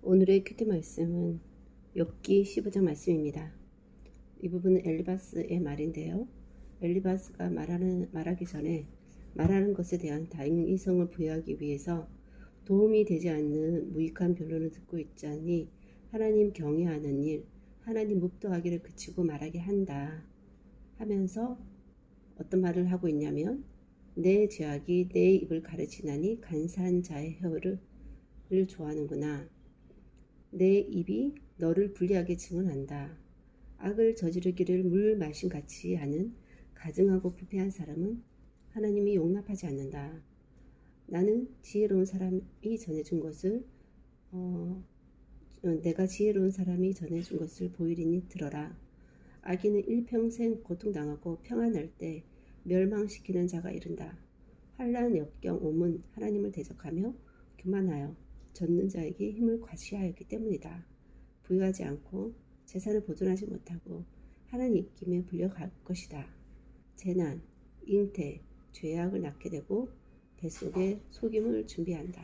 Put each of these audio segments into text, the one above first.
오늘의 큐티 말씀은 욥기 15장 말씀입니다. 이 부분은 엘리바스의 말인데요. 엘리바스가 말하기 전에 말하는 것에 대한 당위성을 부여하기 위해서 도움이 되지 않는 무익한 변론을 듣고 있자니 하나님 경외하는 일, 하나님 묵도하기를 그치고 말하게 한다 하면서 어떤 말을 하고 있냐면, 내 죄악이 내 입을 가르치나니 간사한 자의 혀를 좋아하는구나. 내 입이 너를 불리하게 증언한다. 악을 저지르기를 물 마신 같이 하는 가증하고 부패한 사람은 하나님이 용납하지 않는다. 나는 지혜로운 사람이 전해준 것을 내가 지혜로운 사람이 전해준 것을 보이리니 들어라. 악인은 일평생 고통당하고 평안할 때 멸망시키는 자가 이른다. 환난 역경 오문 하나님을 대적하며 교만하여 젖는 자에게 힘을 과시하였기 때문이다. 부유하지 않고 재산을 보존하지 못하고 하나님 입김에 불려갈 것이다. 재난, 잉태, 죄악을 낳게 되고 뱃속에 속임을 준비한다.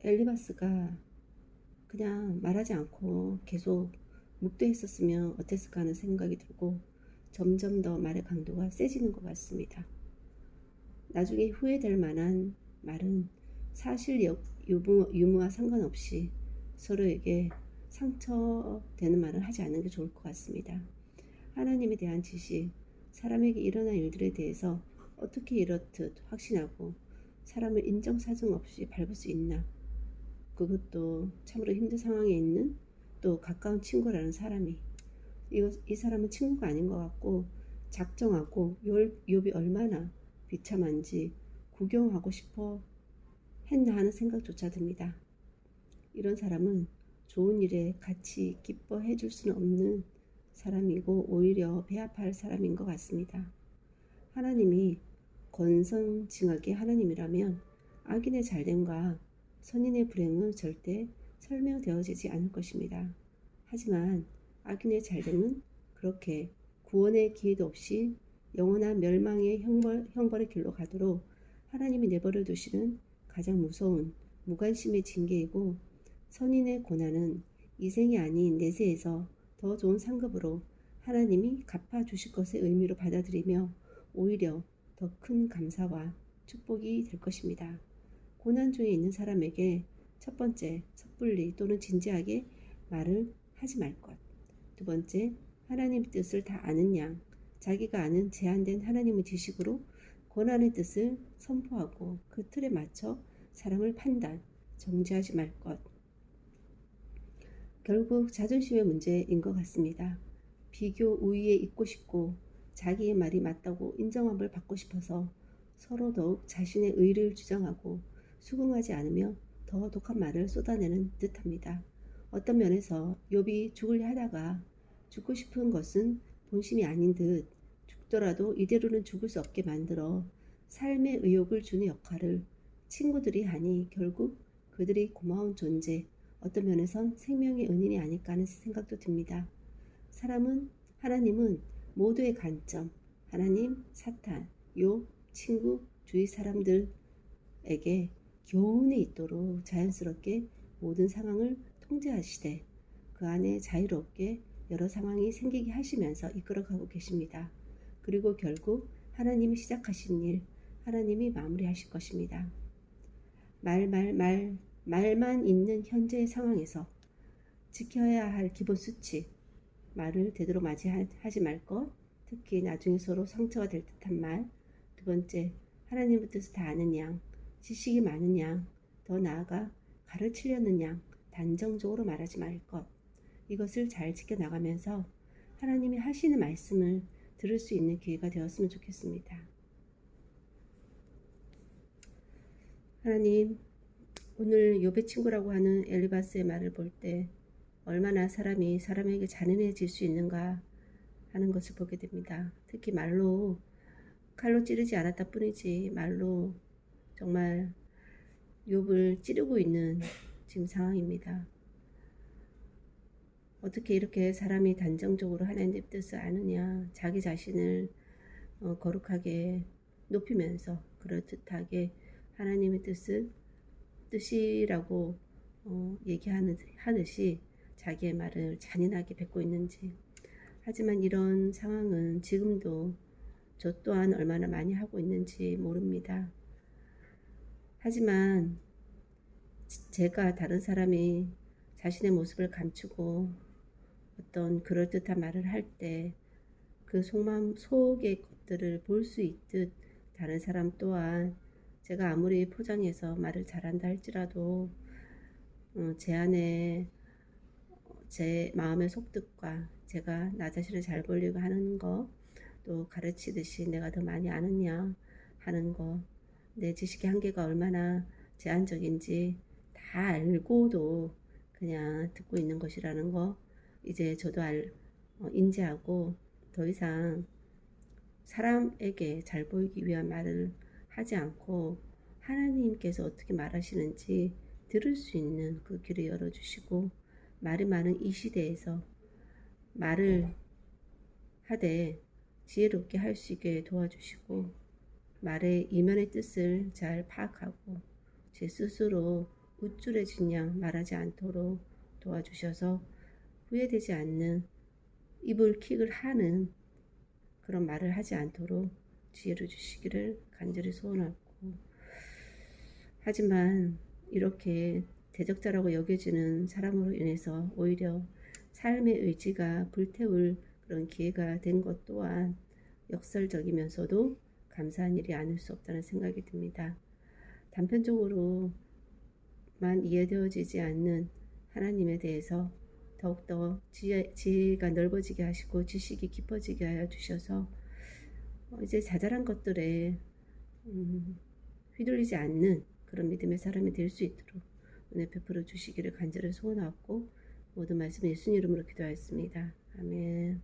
엘리바스가 그냥 말하지 않고 계속 묵도했었으면 어땠을까 하는 생각이 들고 점점 더 말의 강도가 세지는 것 같습니다. 나중에 후회될 만한 말은 사실 유무와 상관없이 서로에게 상처되는 말을 하지 않는 게 좋을 것 같습니다. 하나님에 대한 지식, 사람에게 일어난 일들에 대해서 어떻게 이렇듯 확신하고 사람을 인정사정 없이 밟을 수 있나? 그것도 참으로 힘든 상황에 있는 또 가까운 친구라는 사람이, 이 사람은 친구가 아닌 것 같고 작정하고 욥이 얼마나 비참한지 구경하고 싶어 했나 하는 생각조차 듭니다. 이런 사람은 좋은 일에 같이 기뻐해 줄 수는 없는 사람이고 오히려 배아파할 사람인 것 같습니다. 하나님이 권선징악의 하나님이라면 악인의 잘됨과 선인의 불행은 절대 설명되어지지 않을 것입니다. 하지만 악인의 잘됨은 그렇게 구원의 기회도 없이 영원한 멸망의 형벌의 길로 가도록 하나님이 내버려 두시는 가장 무서운 무관심의 징계이고, 선인의 고난은 이생이 아닌 내세에서 더 좋은 상급으로 하나님이 갚아주실 것의 의미로 받아들이며 오히려 더 큰 감사와 축복이 될 것입니다. 고난 중에 있는 사람에게 첫 번째, 섣불리 또는 진지하게 말을 하지 말 것. 두 번째, 하나님 뜻을 다 아는 양, 자기가 아는 제한된 하나님의 지식으로 고난의 뜻을 선포하고 그 틀에 맞춰 사람을 정죄하지 말 것. 결국 자존심의 문제인 것 같습니다. 비교 우위에 있고 싶고 자기의 말이 맞다고 인정함을 받고 싶어서 서로 더욱 자신의 의를 주장하고 수긍하지 않으며 더 독한 말을 쏟아내는 듯합니다. 어떤 면에서 욥이 죽으려 하다가 죽고 싶은 것은 본심이 아닌 듯 죽더라도 이대로는 죽을 수 없게 만들어 삶의 의욕을 주는 역할을 친구들이 하니 결국 그들이 고마운 존재, 어떤 면에선 생명의 은인이 아닐까 하는 생각도 듭니다. 하나님은 모두의 관점, 하나님, 사탄, 욥, 친구, 주위 사람들에게 교훈이 있도록 자연스럽게 모든 상황을 통제하시되 그 안에 자유롭게 여러 상황이 생기게 하시면서 이끌어가고 계십니다. 그리고 결국 하나님이 시작하신 일, 하나님이 마무리하실 것입니다. 말만 있는 현재의 상황에서 지켜야 할 기본 수칙, 말을 되도록 맞이하지 말 것, 특히 나중에 서로 상처가 될 듯한 말. 두 번째, 하나님의 뜻을 다 아는 양, 지식이 많은 양, 더 나아가 가르치려는 양, 단정적으로 말하지 말 것. 이것을 잘 지켜나가면서 하나님이 하시는 말씀을 들을 수 있는 기회가 되었으면 좋겠습니다. 하나님, 오늘 욥의 친구라고 하는 엘리바스의 말을 볼 때 얼마나 사람이 사람에게 잔인해질 수 있는가 하는 것을 보게 됩니다. 특히 칼로 찌르지 않았다 뿐이지 말로 정말 욥을 찌르고 있는 지금 상황입니다. 어떻게 이렇게 사람이 단정적으로 하나님의 뜻을 아느냐, 자기 자신을 거룩하게 높이면서 그럴듯하게 하나님의 뜻이라고 하듯이 자기의 말을 잔인하게 뱉고 있는지. 하지만 이런 상황은 지금도 저 또한 얼마나 많이 하고 있는지 모릅니다. 하지만 제가 다른 사람이 자신의 모습을 감추고 어떤 그럴듯한 말을 할 때 그 속마음 속의 것들을 볼 수 있듯 다른 사람 또한 제가 아무리 포장해서 말을 잘한다 할지라도 제 안에 제 마음의 속뜻과 제가 나 자신을 잘 보려고 하는 거, 또 가르치듯이 내가 더 많이 아느냐 하는 거, 내 지식의 한계가 얼마나 제한적인지 다 알고도 그냥 듣고 있는 것이라는 거, 이제 저도 인지하고 더 이상 사람에게 잘 보이기 위한 말을 하지 않고 하나님께서 어떻게 말하시는지 들을 수 있는 그 귀를 열어주시고, 말이 많은 이 시대에서 말을 하되 지혜롭게 할 수 있게 도와주시고, 말의 이면의 뜻을 잘 파악하고 제 스스로 우쭐해진 양 말하지 않도록 도와주셔서 후회되지 않는 입을 킥을 하는 그런 말을 하지 않도록 지혜를 주시기를 간절히 소원하고, 하지만 이렇게 대적자라고 여겨지는 사람으로 인해서 오히려 삶의 의지가 불태울 그런 기회가 된 것 또한 역설적이면서도 감사한 일이 아닐 수 없다는 생각이 듭니다. 단편적으로만 이해되어지지 않는 하나님에 대해서 더욱더 지혜가 넓어지게 하시고 지식이 깊어지게 하여 주셔서 이제 자잘한 것들에 휘둘리지 않는 그런 믿음의 사람이 될 수 있도록 은혜 베풀어 주시기를 간절히 소원하고, 모든 말씀 예수님 이름으로 기도하였습니다. 아멘.